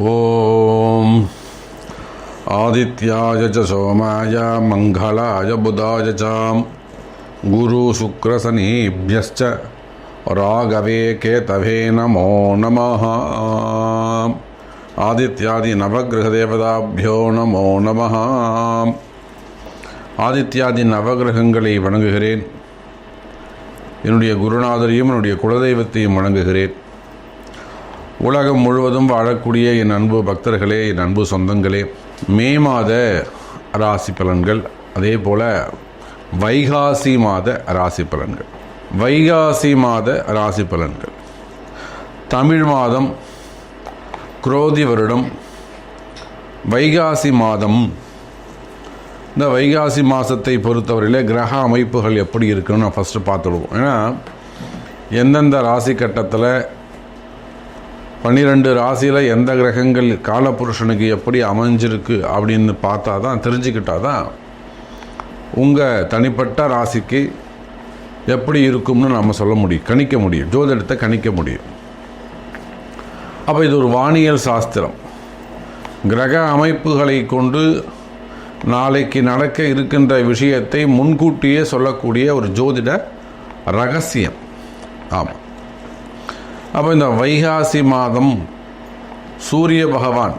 ஓம் ஆதித்யாய ச சோமாய மங்களாய புதாய ச குரு சுக்ர சனீப்யஸ்ச ராகவே கேதவே நமோ நமः. ஆதித்யாதி நவகிரக தேவதாபியோ நமோ நமः. ஆதித்யாதி நவகிரகங்களை வணங்குகிறேன். என்னுடைய குருநாதரையும் என்னுடைய குலதெய்வத்தையும் வணங்குகிறேன். உலகம் முழுவதும் வாழக்கூடிய என் அன்பு பக்தர்களே, என் அன்பு சொந்தங்களே, மே மாத ராசி பலன்கள், அதே போல் வைகாசி மாத ராசி பலன்கள். வைகாசி மாத ராசி பலன்கள் தமிழ் மாதம் குரோதி வருடம் வைகாசி மாதம். இந்த வைகாசி மாதத்தை பொறுத்தவரையில் கிரக அமைப்புகள் எப்படி இருக்குன்னு நான் ஃபஸ்ட்டு பார்த்துடுவோம். ஏன்னா எந்தெந்த ராசி கட்டத்தில் 12 ராசியில் எந்த கிரகங்கள் காலபுருஷனுக்கு எப்படி அமைஞ்சிருக்கு அப்படின்னு பார்த்தா தான், தெரிஞ்சுக்கிட்டா தான் உங்கள் தனிப்பட்ட ராசிக்கு எப்படி இருக்கும்னு நம்ம சொல்ல முடியும், கணிக்க முடியும், ஜோதிடத்தை கணிக்க முடியும். அப்போ இது ஒரு வானியல் சாஸ்திரம். கிரக அமைப்புகளை கொண்டு நாளைக்கு நடக்க இருக்கின்ற விஷயத்தை முன்கூட்டியே சொல்லக்கூடிய ஒரு ஜோதிட ரகசியம். ஆமாம். அப்போ இந்த வைகாசி மாதம் சூரிய பகவான்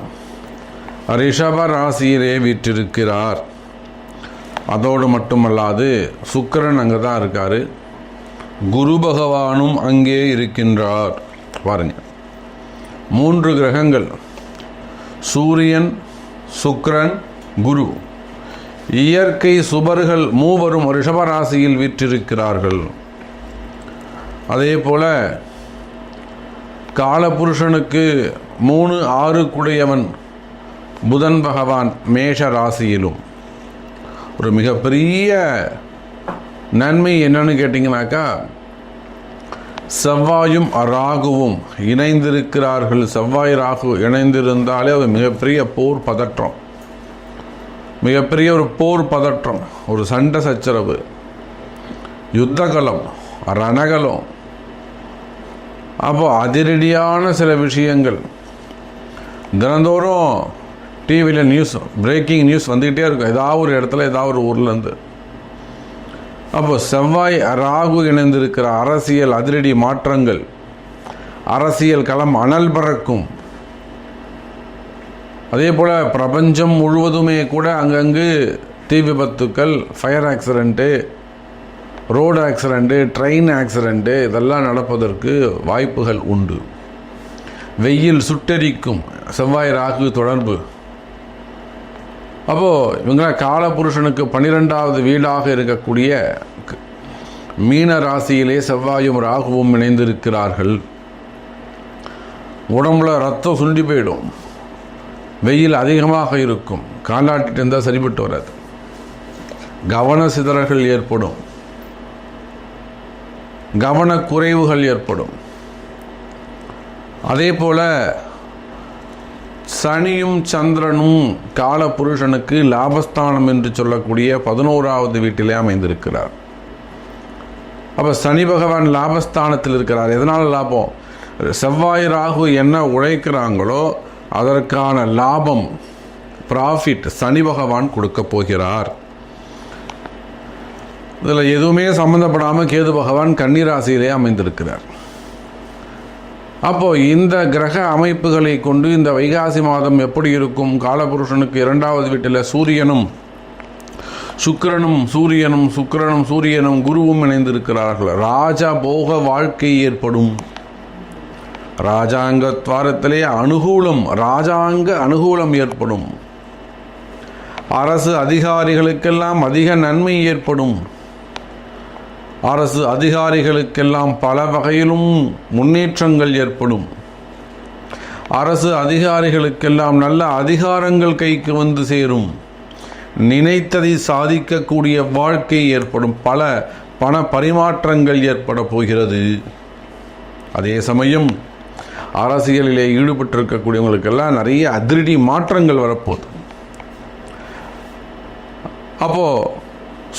ரிஷப ராசியிலே வீற்றிருக்கிறார். அதோடு மட்டுமல்லாது சுக்கிரன் அங்கே தான் இருக்கார், குரு பகவானும் அங்கே இருக்கின்றார். பாருங்க, 3 கிரகங்கள், சூரியன், சுக்கிரன், குரு, இயற்கை சுபர்கள் மூவரும் ரிஷபராசியில் வீற்றிருக்கிறார்கள். அதே போல காலபுருஷனுக்கு 3, 6 குடையவன் புதன் பகவான் மேஷ ராசியிலும். ஒரு மிகப்பெரிய நன்மை என்னன்னு கேட்டிங்கனாக்கா, செவ்வாயும் ராகுவும் இணைந்திருக்கிறார்கள். செவ்வாய் ராகு இணைந்திருந்தாலே அது மிகப்பெரிய போர் பதற்றம், மிகப்பெரிய ஒரு போர் பதற்றம், ஒரு சண்டை சச்சரவு, யுத்தகலம், ரணகலம். அப்போ அதிரடியான சில விஷயங்கள் தினந்தோறும் டிவியில் நியூஸ், பிரேக்கிங் நியூஸ் வந்துக்கிட்டே இருக்கும், ஏதாவது ஒரு இடத்துல, ஏதாவது ஒரு ஊர்லேருந்து. அப்போ செவ்வாய் ராகு இணைந்திருக்கிற அரசியல் அதிரடி மாற்றங்கள், அரசியல் களம் அனல் பறக்கும். அதே போல் பிரபஞ்சம் முழுவதுமே கூட அங்கங்கு தீ விபத்துக்கள், fire accident, road accident, train accident இதெல்லாம் நடப்பதற்கு வாய்ப்புகள் உண்டு. வெயில் சுட்டெரிக்கும், செவ்வாய் ராகு தொடர்பு. அப்போது இவங்களாம் காலபுருஷனுக்கு 12வது வீடாக இருக்கக்கூடிய மீன ராசியிலே செவ்வாயும் ராகுவும் இணைந்திருக்கிறார்கள். உடம்புல ரத்தம் சுண்டி போயிடும், வெயில் அதிகமாக இருக்கும், காலாட்டிட்டு இருந்தால் சரிபட்டு வராது, கவன சிதறல்கள் ஏற்படும், கவனக்குறைவுகள் ஏற்படும். அதே போல் சனியும் சந்திரனும் காலபுருஷனுக்கு லாபஸ்தானம் என்று சொல்லக்கூடிய 11வது வீட்டிலே அமைந்திருக்கிறார். அப்போ சனி பகவான் லாபஸ்தானத்தில் இருக்கிறார். எதனால் லாபம்? செவ்வாய் ராகு என்ன உழைக்கிறாங்களோ அதற்கான லாபம், ப்ராஃபிட் சனி பகவான் கொடுக்க போகிறார். இதில் எதுவுமே சம்மந்தப்படாமல் கேது பகவான் கன்னி ராசியிலே அமைந்திருக்கிறார். அப்போது இந்த கிரக அமைப்புகளை கொண்டு இந்த வைகாசி மாதம் எப்படி இருக்கும்? காலபுருஷனுக்கு 2வது வீட்டில் சூரியனும் சுக்கிரனும், சூரியனும் குருவும் இணைந்திருக்கிறார்கள். ராஜா போக வாழ்க்கை ஏற்படும். ராஜாங்க துவாரத்திலே அனுகூலம், ராஜாங்க அனுகூலம் ஏற்படும். அரசு அதிகாரிகளுக்கெல்லாம் அதிக நன்மை ஏற்படும். அரசு அதிகாரிகளுக்கெல்லாம் பல வகையிலும் முன்னேற்றங்கள் ஏற்படும். அரசு அதிகாரிகளுக்கெல்லாம் நல்ல அதிகாரங்கள் கைக்கு வந்து சேரும். நினைத்ததை சாதிக்கக்கூடிய வாழ்க்கை ஏற்படும். பல பண பரிமாற்றங்கள் ஏற்பட போகிறது. அதே சமயம் அரசியலிலே ஈடுபட்டிருக்கக்கூடியவங்களுக்கெல்லாம் நிறைய அதிரடி மாற்றங்கள் வரப்போகுது. அப்போது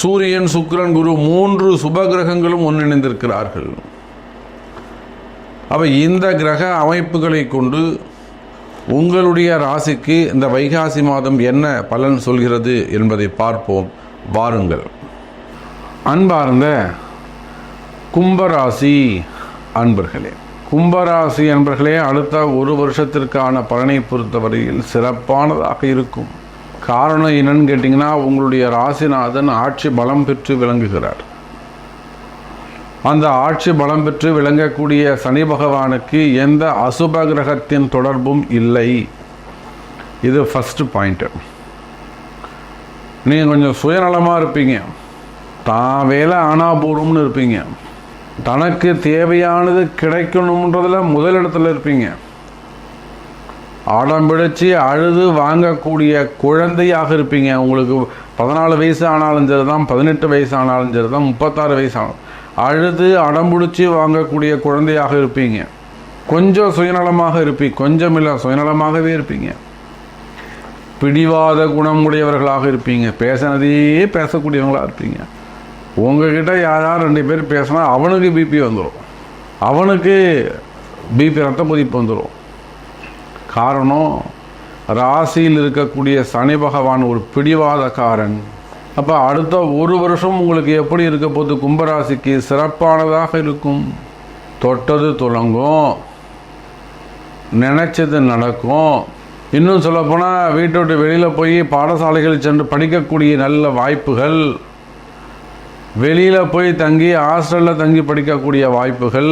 சூரியன், சுக்கிரன், குரு 3 சுப கிரகங்களும் ஒன்றிணைந்திருக்கிறார்கள். அப்போ இந்த கிரக அமைப்புகளை கொண்டு உங்களுடைய ராசிக்கு இந்த வைகாசி மாதம் என்ன பலன் சொல்கிறது என்பதை பார்ப்போம் வாருங்கள். அன்பார்ந்த கும்பராசி அன்பர்களே, கும்பராசி அன்பர்களே, அடுத்த ஒரு வருஷத்திற்கான பலனை பொறுத்தவரையில் சிறப்பானதாக இருக்கும். காரணம் என்னன்னு கேட்டிங்கன்னா, உங்களுடைய ராசிநாதன் ஆட்சி பலம் பெற்று விளங்குகிறார். அந்த ஆட்சி பலம் பெற்று விளங்கக்கூடிய சனி பகவானுக்கு எந்த அசுப கிரகத்தின் தொடர்பும் இல்லை. இது ஃபஸ்ட்டு பாயிண்ட்டு. நீங்கள் கொஞ்சம் சுயநலமாக இருப்பீங்க, தான் வேலை ஆனாபூர்வம்னு இருப்பீங்க, தனக்கு தேவையானது கிடைக்கணுன்றதில் முதலிடத்தில் இருப்பீங்க. ஆடம் பிடிச்சி அழுது வாங்கக்கூடிய குழந்தையாக இருப்பீங்க. உங்களுக்கு 14 வயசு ஆனாலும் சரி தான், 18 வயசு ஆனாலும் சரி தான், 36 வயசு ஆனாலும் அழுது அடம்பிடிச்சி வாங்கக்கூடிய குழந்தையாக இருப்பீங்க. கொஞ்சம் சுயநலமாக இருப்பீங்க, கொஞ்சம் இல்லை சுயநலமாகவே இருப்பீங்க. பிடிவாத குணம் உடையவர்களாக இருப்பீங்க, பேசினதையே பேசக்கூடியவங்களாக இருப்பீங்க. உங்ககிட்ட யாராவது 2 பேர் பேசினா அவனுக்கு பிபி வந்துடும், அவனுக்கு பிபி ரத்த கொதிப்பு வந்துடும். காரணம், ராசியில் இருக்கக்கூடிய சனி பகவான் ஒரு பிடிவாதக்காரன். அப்போ அடுத்த ஒரு வருஷம் உங்களுக்கு எப்படி இருக்க போது? கும்பராசிக்கு சிறப்பானதாக இருக்கும். தொட்டது துலங்கும், நினைச்சது நடக்கும். இன்னும் சொல்லப்போனால் வீட்டை விட்டு வெளியில் போய் பாடசாலைகள் சென்று படிக்கக்கூடிய நல்ல வாய்ப்புகள், வெளியில் போய் தங்கி ஹாஸ்டலில் தங்கி படிக்கக்கூடிய வாய்ப்புகள்,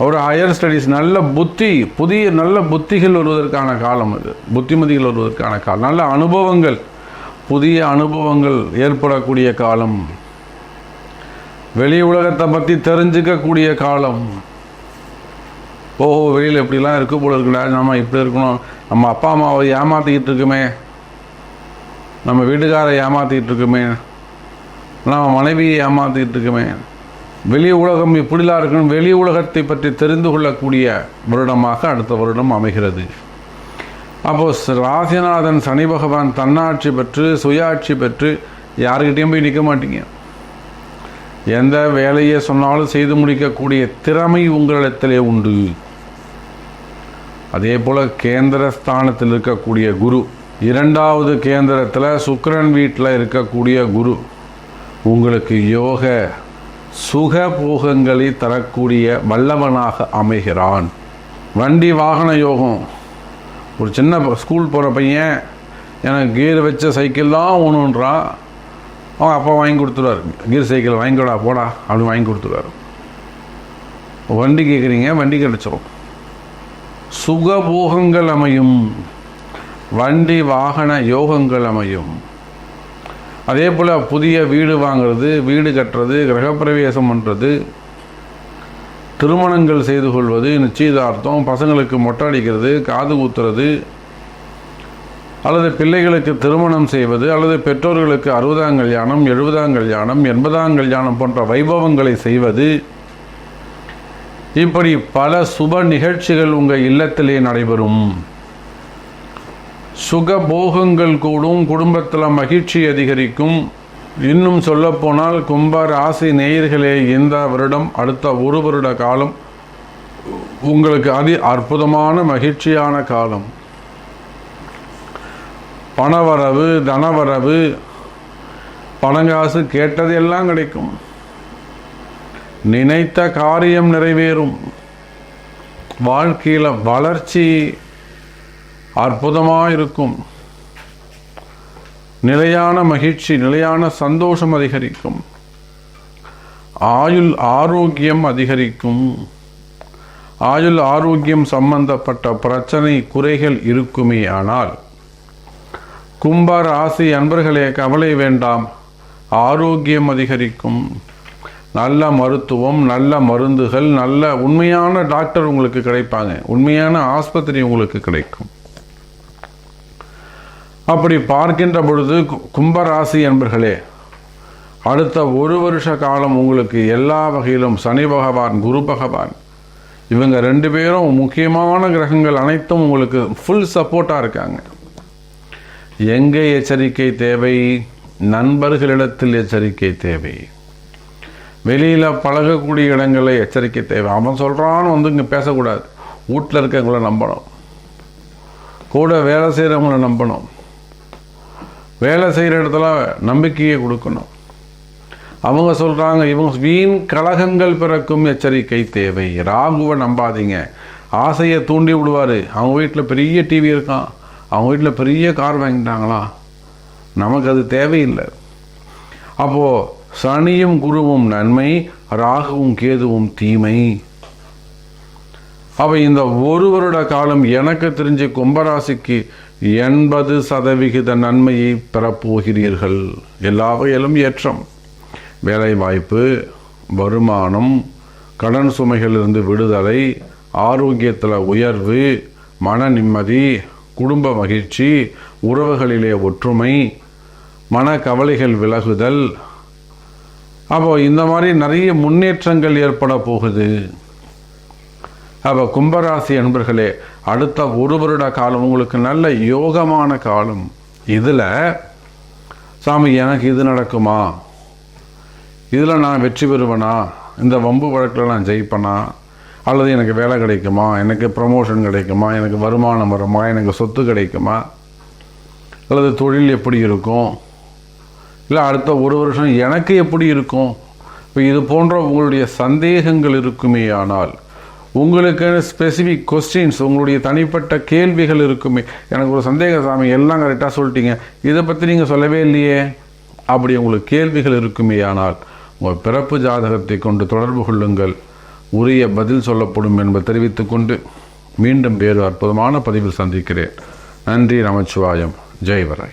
ஒரு ஹையர் ஸ்டடீஸ், நல்ல புத்தி, புதிய நல்ல புத்திகள் வருவதற்கான காலம் இது. புத்திமதிகள் வருவதற்கான காலம், நல்ல அனுபவங்கள், புதிய அனுபவங்கள் ஏற்படக்கூடிய காலம், வெளி உலகத்தை பற்றி தெரிஞ்சுக்கக்கூடிய காலம். ஓஹோ, வெளியில் எப்படிலாம் இருக்கு போல இருக்குடா, நம்ம இப்படி இருக்கணும், நம்ம அப்பா அம்மாவை ஏமாற்றிக்கிட்டு இருக்குமே, நம்ம வீட்டுக்காரை ஏமாற்றிக்கிட்டு இருக்குமே, நம்ம மனைவியை ஏமாற்றிக்கிட்டு இருக்குமே, வெளி உலகம் இப்படிலாம் இருக்கணும், வெளி உலகத்தை பற்றி தெரிந்து கொள்ளக்கூடிய வருடமாக அடுத்த வருடம் அமைகிறது. அப்போது ராசிநாதன் சனி பகவான் தன்னாட்சி பெற்று சுயாட்சி பெற்று யாருக்கிட்டையும் போய் நிற்க மாட்டீங்க. எந்த வேலையை சொன்னாலும் செய்து முடிக்கக்கூடிய திறமை உங்களிடத்திலே உண்டு. அதே போல் கேந்திர ஸ்தானத்தில் இருக்கக்கூடிய குரு, 2வது கேந்திரத்தில் சுக்கிரன் வீட்டில் இருக்கக்கூடிய குரு உங்களுக்கு யோக சுக போகங்களை தரக்கூடிய வல்லவனாக அமைகிறான். வண்டி வாகன யோகம். ஒரு சின்ன ஸ்கூல் போகிற பையன் எனக்கு கீர் வச்ச சைக்கிள் தான் ஒன்றுன்றான், அவன் அப்பா வாங்கி கொடுத்துருவார். கீர் சைக்கிள் வாங்கிக்கூடா போடா அப்படின்னு வாங்கி கொடுத்துருவார். வண்டி கேட்குறீங்க, வண்டி கிடச்சிரும். சுகபோகங்கள் அமையும், வண்டி வாகன யோகங்கள் அமையும். அதே போல் புதிய வீடு வாங்கிறது, வீடு கட்டுறது, கிரகப்பிரவேசம் பண்ணுறது, திருமணங்கள் செய்து கொள்வது, நிச்சயதார்த்தம், பசங்களுக்கு மொட்டை அடிக்கிறது, காது ஊத்துறது, அல்லது பிள்ளைகளுக்கு திருமணம் செய்வது, அல்லது பெற்றோர்களுக்கு 60ஆம் கல்யாணம், 70ஆம் கல்யாணம், 80ஆம் கல்யாணம் போன்ற வைபவங்களை செய்வது, இப்படி பல சுப நிகழ்ச்சிகள் உங்கள் இல்லத்திலே நடைபெறும். சுகபோகங்கள் கூடும், குடும்பத்தில் மகிழ்ச்சி அதிகரிக்கும். இன்னும் சொல்லப்போனால் கும்ப ராசி நேயர்களே, இந்த வருடம் அடுத்த ஒரு வருட காலம் உங்களுக்கு அற்புதமான மகிழ்ச்சியான காலம். பணவரவு, தனவரவு, பணங்காசு கேட்டதெல்லாம் கிடைக்கும். நினைத்த காரியம் நிறைவேறும். வாழ்க்கையில் வளர்ச்சி அற்புதமாக இருக்கும். நிலையான மகிழ்ச்சி, நிலையான சந்தோஷம் அதிகரிக்கும். ஆயுள் ஆரோக்கியம் அதிகரிக்கும். ஆயுள் ஆரோக்கியம் சம்பந்தப்பட்ட பிரச்சனை குறைகள் இருக்குமே. ஆனால் கும்ப ராசி அன்பர்களே, கவலை வேண்டாம், ஆரோக்கியம் அதிகரிக்கும். நல்ல மருத்துவம், நல்ல மருந்துகள், நல்ல உண்மையான டாக்டர் உங்களுக்கு கிடைப்பாங்க, உண்மையான ஆஸ்பத்திரி உங்களுக்கு கிடைக்கும். அப்படி பார்க்கின்ற பொழுது கும்பராசி என்பர்களே, அடுத்த ஒரு வருஷ காலம் உங்களுக்கு எல்லா வகையிலும் சனி பகவான், குரு பகவான், இவங்க 2 பேரும் முக்கியமான கிரகங்கள் அனைத்தும் உங்களுக்கு ஃபுல் சப்போர்ட்டாக இருக்காங்க. எங்கே எச்சரிக்கை தேவை? நண்பர்களிடத்தில் எச்சரிக்கை தேவை. வெளியில் பழகக்கூடிய இடங்களில் எச்சரிக்கை தேவை. அவன் சொல்கிறான்னு இங்கே பேசக்கூடாது. வீட்டில் இருக்கவங்கள நம்பணும். கூட வேலை செய்கிறவங்கள நம்பணும். வேலை செய்கிற இடத்துல நம்பிக்கையை கொடுக்கணும். அவங்க சொல்கிறாங்க, இவங்க வீண் கலகங்கள் பிறக்கும் எச்சரிக்கை தேவை. ராகுவை நம்பாதீங்க. ஆசையை தூண்டி விடுவார். அவங்க வீட்டில் பெரிய டிவி இருக்கான், அவங்க வீட்டில் பெரிய கார் வாங்கிட்டாங்களா, நமக்கு அது தேவையில்லை. அப்போது சனியும் குருவும் நன்மை, ராகுவும் கேதுவும் தீமை. அப்போ இந்த ஒரு வருட காலம் எனக்கு தெரிஞ்சு கும்பராசிக்கு 80% நன்மையை பெறப்போகிறீர்கள். எல்லா வகையிலும் ஏற்றம். வேலை வாய்ப்பு, வருமானம், கடன் சுமைகளிலிருந்து விடுதலை, ஆரோக்கியத்தில் உயர்வு, மன நிம்மதி, குடும்ப மகிழ்ச்சி, உறவுகளிலே ஒற்றுமை, மன கவலைகள் விலகுதல். அப்போ இந்த மாதிரி நிறைய முன்னேற்றங்கள் ஏற்பட போகுது. அப்போ கும்பராசி அன்பர்களே, அடுத்த ஒரு வருட காலம் உங்களுக்கு நல்ல யோகமான காலம். இதில் சாமி எனக்கு இது நடக்குமா, இதில் நான் வெற்றி பெறுவேனா, இந்த வம்பு வழக்கில் நான் ஜெயிப்பேனா, அல்லது எனக்கு வேலை கிடைக்குமா, எனக்கு ப்ரமோஷன் கிடைக்குமா, எனக்கு வருமானம் வருமா, எனக்கு சொத்து கிடைக்குமா, அல்லது தொழில் எப்படி இருக்கும், இல்லை அடுத்த ஒரு வருஷம் எனக்கு எப்படி இருக்கும். இப்போ இது போன்ற உங்களுடைய சந்தேகங்கள் இருக்குமே ஆனால், உங்களுக்கு ஸ்பெசிஃபிக் கொஸ்டின்ஸ், உங்களுடைய தனிப்பட்ட கேள்விகள் இருக்குமே, எனக்கு ஒரு சந்தேகம் சாமி, எல்லாம் கரெக்டாக சொல்லிட்டீங்க, இதை பற்றி நீங்கள் சொல்லவே இல்லையே, அப்படி உங்களுக்கு கேள்விகள் இருக்குமே ஆனால் உங்கள் பிறப்பு ஜாதகத்தை கொண்டு தொடர்பு கொள்ளுங்கள். உரிய பதில் சொல்லப்படும் என்பதை தெரிவித்துக்கொண்டு மீண்டும் வேறு அற்புதமான பதிவில் சந்திக்கிறேன். நன்றி. நமச்சிவாயம். ஜெய் வராய்.